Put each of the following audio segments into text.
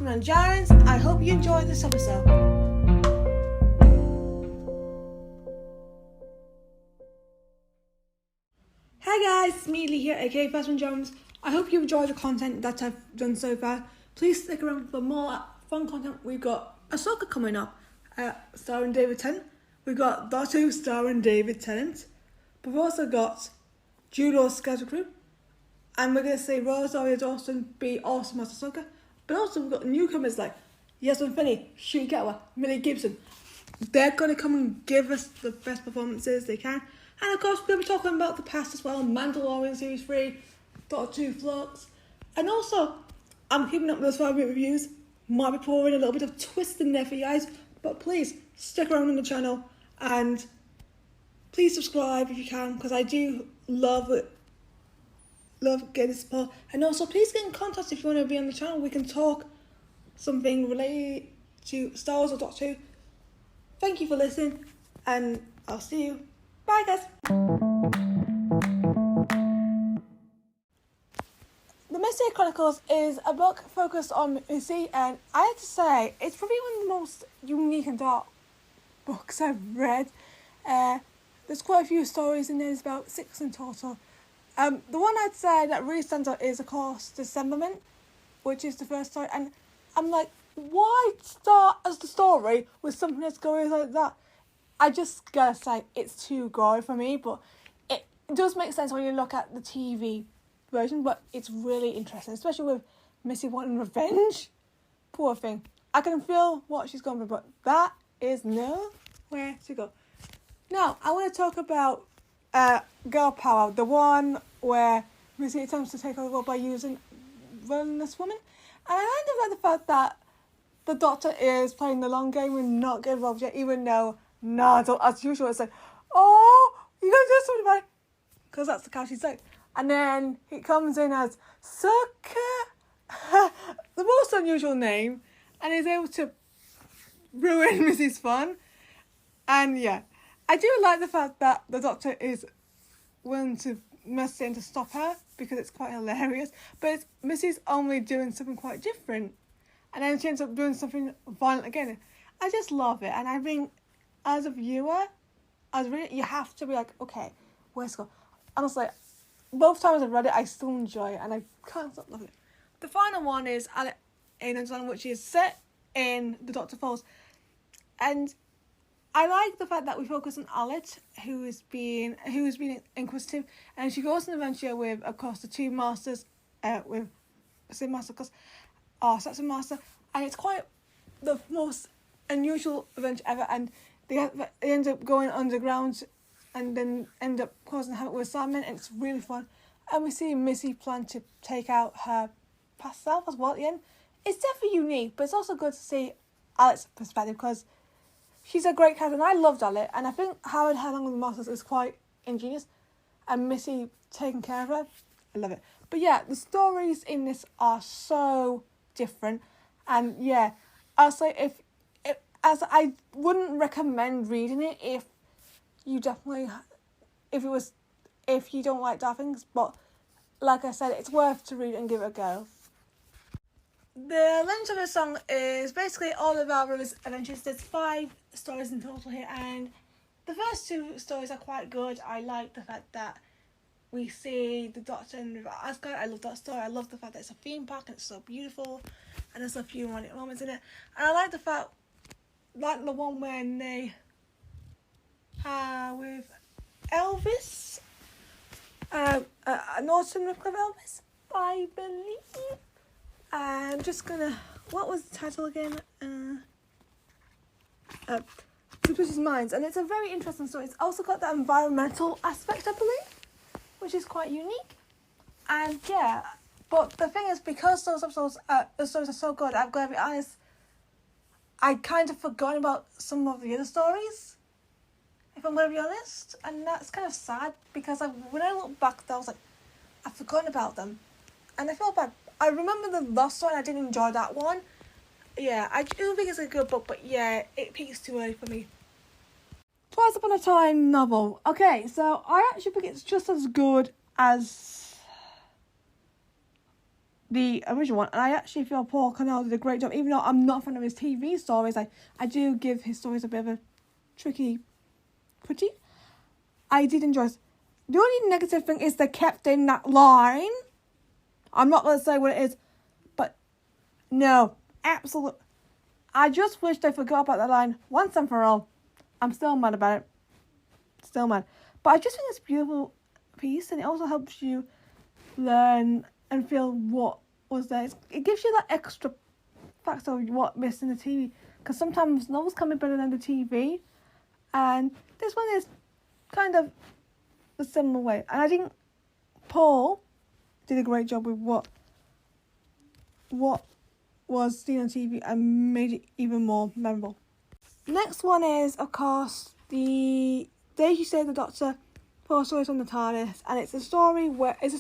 afternoon, Giants. I hope you enjoyed this episode. Hey guys, it's me Lee here, aka Fashion Jones. I hope you enjoyed the content that I've done so far. Please stick around for more fun content. We've got Ahsoka coming up, starring David Tennant. We've got Doctor Who starring David Tennant. We've also got Jude Law's schedule crew. And we're going to see Rosario Dawson be awesome as Ahsoka. But also we've got newcomers like Yasmin Finney, Shooty Gatwa, Millie Gibson. They're going to come and give us the best performances they can. And of course we're going to be talking about the past as well. Mandalorian Series 3, Doctor Who Flux. And also, I'm keeping up with those 5-minute reviews. Might be pouring a little bit of twist in there for you guys. But please, stick around on the channel. And please subscribe if you can. Because I do love getting support. And also, please get in contact if you want to be on the channel. We can talk something related to Star Wars or Doctor Who. Thank you for listening. And I'll see you. Bye, guys. The Missy Chronicles is a book focused on Missy, and I have to say, it's probably one of the most unique and dark books I've read. There's quite a few stories in there, there's about 6 in total. The one I'd say that really stands out is, of course, Decemberment, which is the first story, and I'm like, why start as the story with something that's going like that? I just gotta say, it's too gory for me, but it does make sense when you look at the TV version, but it's really interesting, especially with Missy wanting revenge. Poor thing. I can feel what she's going through, but that is nowhere to go. Now, I want to talk about Girl Power, the one where Missy attempts to take over the world by using Wellness Woman. And I kind of like the fact that the Doctor is playing the long game and not getting involved yet, even though Nardole, as usual, is like, oh, you gonna do something about it? Because that's the cow she's like. And then he comes in as Sucker, the most unusual name, and is able to ruin Missy's fun. And yeah, I do like the fact that the Doctor is willing to mess in to stop her, because it's quite hilarious. But it's Missy's only doing something quite different, and then she ends up doing something violent again. I just love it, and I think as a viewer, you have to be like, okay, where's it go? Honestly, both times I've read it, I still enjoy it, and I can't stop loving it. The final one is Alec Ainsley, which is set in the Doctor Falls, and I like the fact that we focus on Alec, who's been inquisitive, and she goes on an adventure with, of course, the two masters, with Sin Master, Saxon Master, and it's quite the most unusual adventure ever, and they end up going underground and then end up causing havoc with Sandman, and it's really fun. And we see Missy plan to take out her past self as well at the end. It's definitely unique, but it's also good to see Alec's perspective, because she's a great character, and I loved Alec, and I think Howard Along with the Masters is quite ingenious, and Missy taking care of her, I love it. But yeah, the stories in this are so different, and yeah, I'll say as I wouldn't recommend reading it if you don't like dark things, but like I said, it's worth to read and give it a go. The Legend of the Song is basically all about River's adventures. There's 5 stories in total here, and the first 2 stories are quite good. I like the fact that we see the Doctor and River Asgard. I love that story. I love the fact that it's a theme park and it's so beautiful, and there's a few romantic moments in it. And I like the fact, like the one when they with Elvis, an autumn replica of Elvis, I believe. I'm just gonna, what was the title again? Suspicious Minds, and it's a very interesting story. It's also got that environmental aspect, I believe, which is quite unique. And yeah, but the thing is, because those episodes, the stories are so good, I've got to be honest, I kind of forgotten about some of the other stories, if I'm going to be honest, and that's kind of sad, because when I look back, I was like, I've forgotten about them, and I feel bad. I remember the last one, I didn't enjoy that one. Yeah, I do think it's a good book, but yeah, it peaks too early for me. Twice Upon a Time novel. Okay, so I actually think it's just as good as the original one, and I actually feel Paul Cornell did a great job. Even though I'm not a fan of his TV stories, I do give his stories a bit of a tricky critique. I did enjoy it. The only negative thing is they kept in that line. I'm not going to say what it is, but no, absolutely. I just wish they forgot about that line once and for all. I'm still mad about it. Still mad. But I just think it's a beautiful piece, and it also helps you learn and feel what was there. It gives you that extra factor of what missed in the TV, because sometimes novels can be better than the TV, and this one is kind of a similar way. And I think Paul did a great job with what was seen on TV and made it even more memorable. Next one is, of course, the Day She Saved the Doctor, 4 Stories from the TARDIS, and it's a story where it's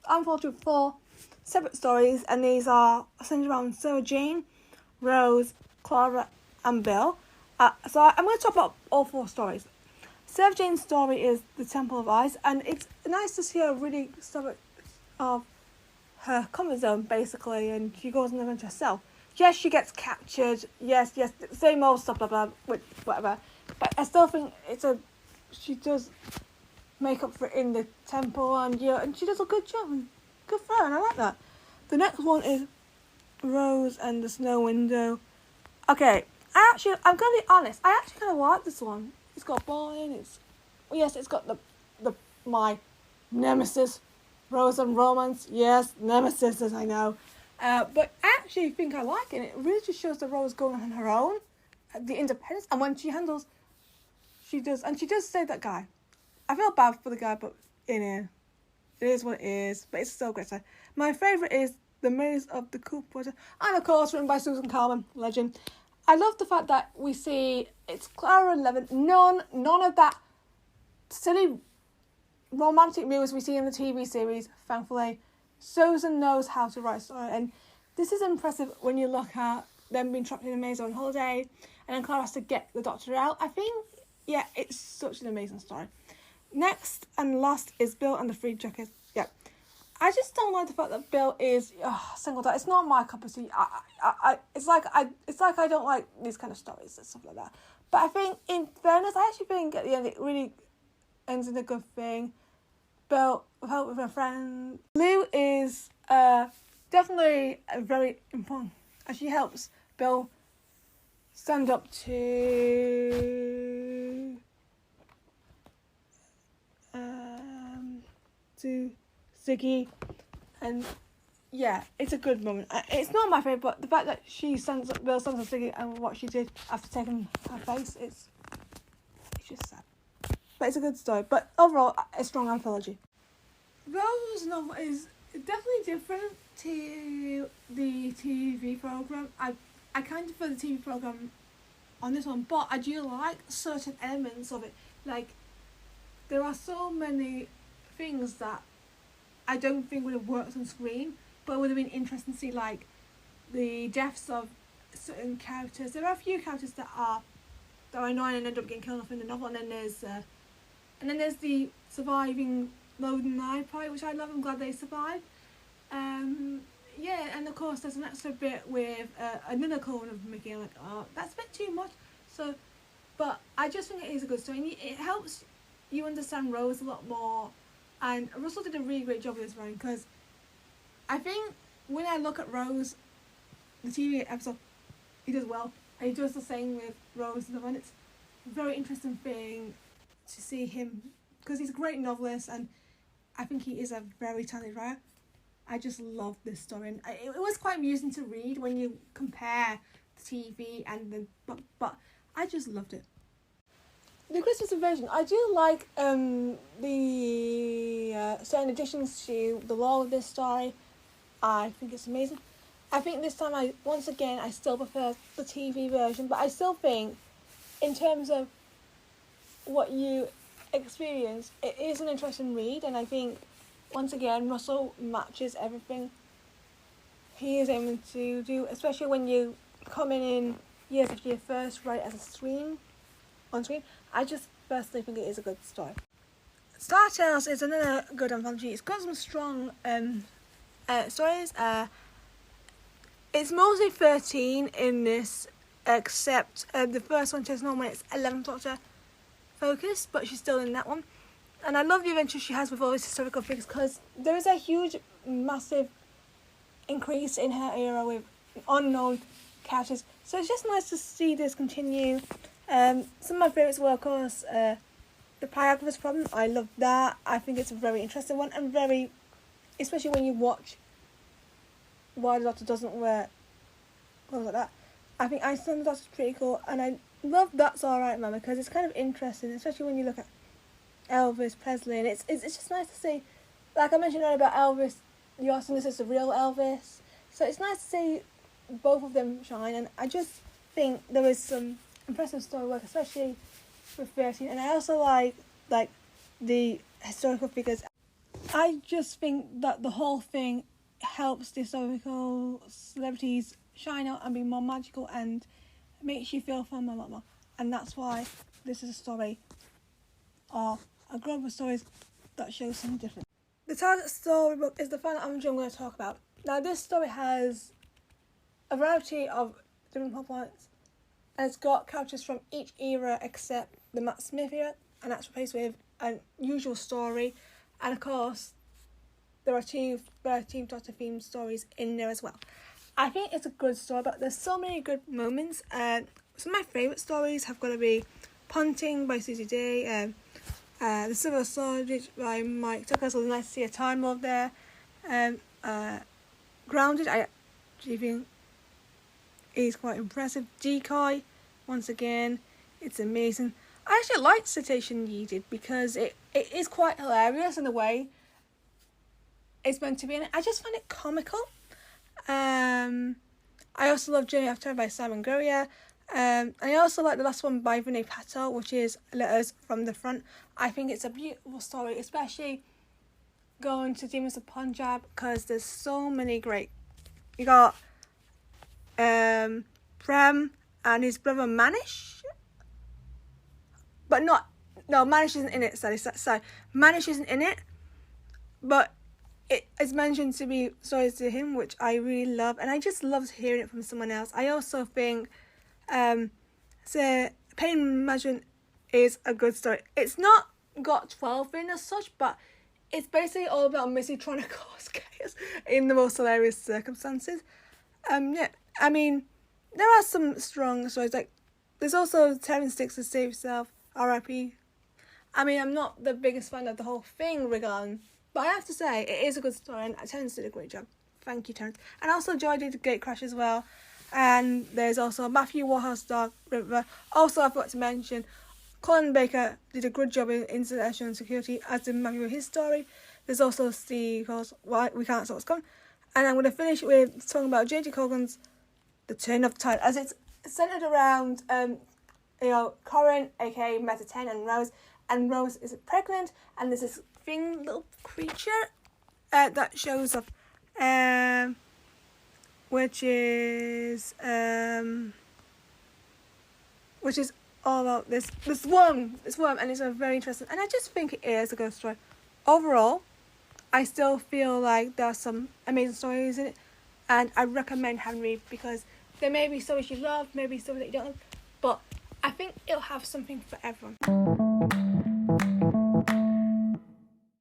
unfolded with 4 separate stories, and these are centered around Sarah Jane, Rose, Clara, and Bill. So I'm going to talk about all 4 stories. Sarah Jane's story is The Temple of Ice, and it's nice to see her really step of her comfort zone, basically, and she goes on the adventure herself. Yes, she gets captured. Yes, same old stuff, blah, blah, whatever. But I still think she does make up for it in the temple, and she does a good job, and good for her, and I like that. The next one is Rose and the Snow Window. Okay, I'm going to be honest, I actually kind of like this one. It's got a boy, and it's got my nemesis, Rose and romance. Yes, nemesis, as I know. But I actually think I like it. It really just shows that Rose going on her own, the independence, and when she handles, she does save that guy. I feel bad for the guy, but it is what it is. But it's still great. My favourite is The Maze of the Cool Porter, and of course written by Susan Calman, legend. I love the fact that we see it's Clara and Levin. None of that silly romantic moves we see in the TV series, thankfully. Susan knows how to write a story, and this is impressive when you look at them being trapped in a maze on holiday, and then Clara has to get the Doctor out. I think, yeah, it's such an amazing story. Next and last is Bill and the Free Jacket. Yeah, I just don't like the fact that Bill is singled out. It's not my cup of tea. It's like I don't like these kind of stories and stuff like that. But I think, in fairness, I actually think at the end it really ends in a good thing. Bill, with help with her friend. Lou is definitely very important, and she helps Bill stand up to Ziggy, and yeah, it's a good moment. It's not my favourite, but the fact that Bill stands up Ziggy and what she did after taking her face, it's just sad. But it's a good story. But overall, a strong anthology. Rose's novel is definitely different to the TV programme. I kind of prefer the TV programme on this one, but I do like certain elements of it. Like, there are so many things that I don't think would have worked on screen, but it would have been interesting to see, like, the deaths of certain characters. There are a few characters that are annoying and end up getting killed off in the novel, and then there's the surviving Load and I part, which I love. I'm glad they survived. Yeah, and of course there's an extra bit with another clone of Mickey. I'm like, oh, that's a bit too much. So, but I just think it is a good story. And it helps you understand Rose a lot more. And Russell did a really great job with this writing, because I think when I look at Rose, the TV episode, he does well. And he does the same with Rose, and it's a very interesting thing to see him, because he's a great novelist, and I think he is a very talented writer. I just love this story, and it was quite amusing to read when you compare the TV and the book, but I just loved it. The Christmas Invasion, I do like the certain additions to the lore of this story. I think it's amazing. I think this time I still prefer the TV version, but I still think, in terms of what you experience, it is an interesting read, and I think, once again, Russell matches everything he is aiming to do, especially when you come in years after your first write as on screen. I just personally think it is a good story. Star Tales is another good anthology. It's got some strong stories. It's mostly 13 in this, except the first one, Chase Norman, it's 11th Doctor focused, but she's still in that one. And I love the adventure she has with all these historical figures, because there is a huge, massive increase in her era with unknown characters. So it's just nice to see this continue. Some of my favourites were, of course, the Pythagoras problem. I love that. I think it's a very interesting one, and very, especially when you watch why the Doctor doesn't wear clothes like that. I think Einstein the Doctor's pretty cool, and I love That's Alright Mama, because it's kind of interesting, especially when you look at Elvis Presley, and it's just nice to see, like I mentioned earlier about Elvis, you asked this is the real Elvis, so it's nice to see both of them shine, and I just think there is some impressive story work, especially with 13, and I also like the historical figures. I just think that the whole thing helps the historical celebrities shine out and be more magical, and makes you feel fun a lot more, and that's why this is a story, or a group of stories that shows something different. The TARDIS storybook is the final I'm going to talk about. Now, this story has a variety of different plot points, and it's got characters from each era except the Matt Smith era, and that's replaced with an usual story, and of course there are two 13th Doctor themed stories in there as well. I think it's a good story, but there's so many good moments. Some of my favourite stories have got to be Ponting by Susie Day, The Silver Soldier by Mike Tucker, so it's nice to see a Time Lord there. Grounded, I actually think is quite impressive. Decoy, once again, it's amazing. I actually liked Citation Needed because it is quite hilarious in the way it's meant to be, and I just find it comical. I also love Journey After by Simon Guerrier. And I also like the last one by Vinay Patel, which is Letters from the Front. I think it's a beautiful story, especially going to Demons of Punjab, because there's so many great. You got Prem and his brother Manish, but Manish isn't in it. Sorry, Manish isn't in it, but it is mentioned to be stories to him, which I really love, and I just loved hearing it from someone else. I also think so Pain Management is a good story. It's not got 12 in as such, but it's basically all about Missy trying to cause chaos in the most hilarious circumstances. Yeah, I mean, there are some strong stories, like there's also Terrence Dix's Save Yourself, R.I.P. I mean, I'm not the biggest fan of the whole thing regarding, but I have to say, it is a good story, and Terrence did a great job. Thank you, Terrence. And also, Joy did Gate Crash as well. And there's also Matthew Warhouse Dark River. Also, I forgot to mention, Colin Baker did a good job in International Security, as did Matthew with his story. There's also Steve Cole's Why We Can't Stop What's Coming. And I'm going to finish with talking about J.J. Colgan's The Turn of the Tide, as it's centred around, Corin, aka Meta 10, and Rose. And Rose is pregnant, and there's this little creature that shows up, which is all about this worm, and it's a very interesting, and I just think it is a good story. Overall, I still feel like there are some amazing stories in it, and I recommend having a read, because there may be stories you love, maybe stories that you don't love, but I think it'll have something for everyone.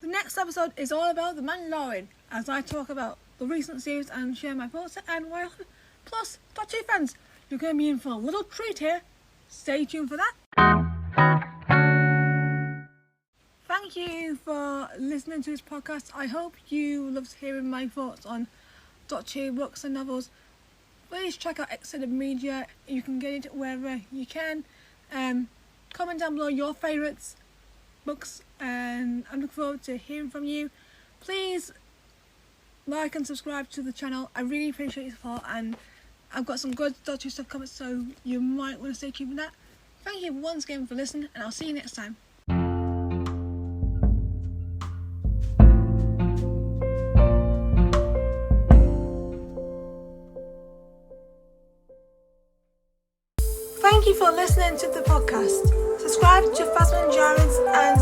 The next episode is all about The Mandalorian, as I talk about the recent series and share my thoughts and why. Plus, Doctor Who fans, you're going to be in for a little treat here. Stay tuned for that. Thank you for listening to this podcast. I hope you loved hearing my thoughts on Doctor Who books and novels. Please check out Extended Media. You can get it wherever you can. Comment down below your favourites books, and I'm looking forward to hearing from you. Please like and subscribe to the channel. I really appreciate your support, and I've got some good Doctor Who stuff coming, so you might want to stay tuned for that. Thank you once again for listening, and I'll see you next time. Thank you for listening to the podcast. Subscribe to Fasman Jarens and